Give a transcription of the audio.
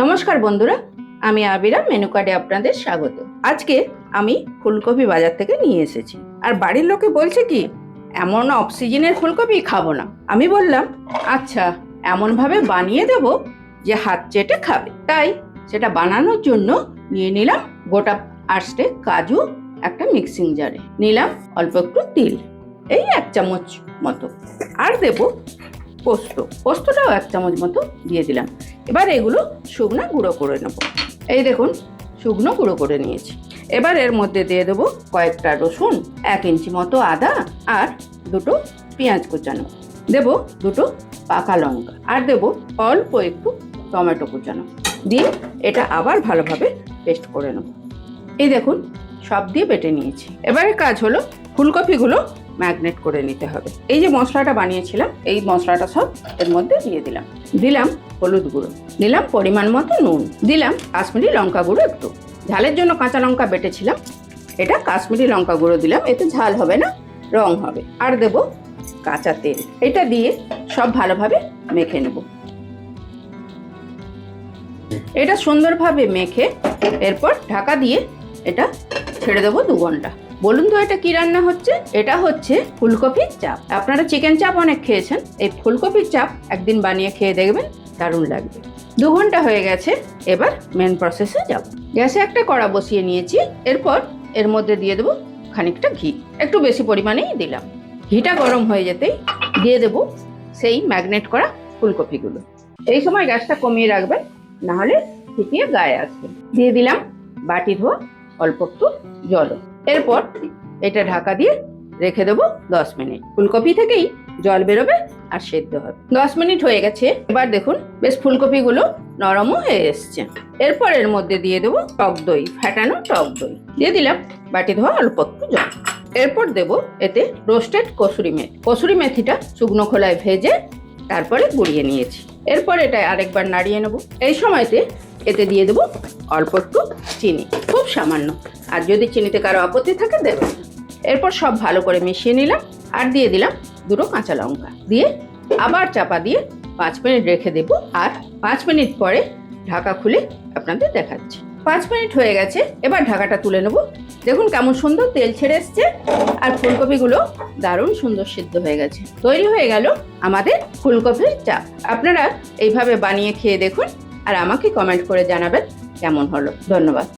নমস্কার বন্ধুরা, আমি আবিরা মেনু কার্ডে আপনাদের স্বাগত। আজকে আমি ফুলকপি বাজার থেকে নিয়ে এসেছি, আর বাড়ির লোকে বলছে কি এমন অফ সিজনের ফুলকপি খাবো না। আমি বললাম আচ্ছা, এমনভাবে বানিয়ে দেব যে হাত চেটে খাবে। তাই সেটা বানানোর জন্য নিয়ে নিলাম গোটা 8টে কাজু, একটা মিক্সিং জারে নিলাম অল্প একটু তিল, এই 1 চামচ মতো, আর দেব পোস্তটাও 1 চামচ মতো দিয়ে দিলাম। এবার এগুলো শুকনো গুঁড়ো করে নেব। এই দেখুন, শুকনো গুঁড়ো করে নিয়েছি। এবার এর মধ্যে দিয়ে দেবো কয়েকটা রসুন, 1 ইঞ্চি মতো আদা, আর 2টো পেঁয়াজ কুচানো, দেব 2টো পাকা লঙ্কা, আর দেব অল্প একটু টমেটো কুচানো, দিয়ে এটা আবার ভালোভাবে পেস্ট করে নেব। এই দেখুন, সব দিয়ে বেটে নিয়েছি। এবারে কাজ হলো ফুলকপিগুলো ম্যাগনেট করে নিতে হবে। এই যে মশলাটা বানিয়েছিলাম, এই মশলাটা সব এর মধ্যে দিয়ে দিলাম হলুদ গুঁড়ো, দিলাম পরিমাণ মতো নুন, দিলাম কাশ্মীরি লঙ্কা গুঁড়ো একটু, ঝালের জন্য কাঁচা লঙ্কা বেটেছিলাম, এটা কাশ্মীরি লঙ্কা গুঁড়ো দিলাম, এতে ঝাল হবে না, রং হবে, আর দেব কাঁচা তেল। এটা দিয়ে সব ভালোভাবে মেখে নেব। এটা সুন্দরভাবে মেখে এরপর ঢাকা দিয়ে এটা ছেড়ে দেবো 2 ঘন্টা। বলুন তো এটা কি রান্না হচ্ছে? এটা হচ্ছে ফুলকপির চাপ। আপনারা চিকেন চাপ অনেক খেয়েছেন, এই ফুলকপির চাপ একদিন বানিয়ে খেয়ে দেখবেন, দারুণ লাগবে। 2 ঘন্টা হয়ে গেছে, এবার মেন প্রসেসে যাব। গ্যাসে একটা কড়া বসিয়ে নিয়েছি, এরপর এর মধ্যে দিয়ে দেবো খানিকটা ঘি, একটু বেশি পরিমাণেই দিলাম। ঘিটা গরম হয়ে যেতেই দিয়ে দেবো সেই ম্যাগনেট করা ফুলকপিগুলো। এই সময় গ্যাসটা কমিয়ে রাখবেন, নাহলে ঠিকিয়ে গায়ে আসবে। দিয়ে দিলাম বাটি ধোয়া অল্প একটু জল। এরপর এটা ঢাকা দিয়ে রেখে দেবো 10 মিনিট। ফুলকপি থেকেই জল বেরোবে আর সেদ্ধ হবে। 10 মিনিট হয়ে গেছে। এবার দেখুন বেশ ফুলকপিগুলো নরমও হয়ে এসছে। এরপর এর মধ্যে দিয়ে দেবো টক দই, ফ্যাটানো টক দই, দিয়ে দিলাম বাটি ধোয়া অল্প একটু জল। এরপর দেবো এতে রোস্টেড কসুরি মেথিটা শুকনো খোলায় ভেজে তারপরে গুঁড়িয়ে নিয়েছি। এরপর এটা আরেকবার নাড়িয়ে নেব। এই সময়তে এতে দিয়ে দেবো অল্প একটু চিনি, খুব সামান্য, আর যদি চিনিতে কারো আপত্তি থাকে দেবেন। এরপর সব ভালো করে মিশিয়ে নিলাম, আর দিয়ে দিলাম 2টো কাঁচা লঙ্কা, দিয়ে আবার চাপা দিয়ে 5 মিনিট রেখে দেবো। আর 5 মিনিট পরে ঢাকা খুলে আপনাদের দেখাচ্ছি। 5 মিনিট হয়ে গেছে, এবার ঢাকাটা তুলে নেব। দেখুন কেমন সুন্দর তেল ছেড়ে এসছে, আর ফুলকপিগুলো দারুণ সুন্দর সিদ্ধ হয়ে গেছে। তৈরি হয়ে গেল আমাদের ফুলকপির চাপ। আপনারা এইভাবে বানিয়ে খেয়ে দেখুন, আর আমাকে কমেন্ট করে জানাবেন কেমন হলো। ধন্যবাদ।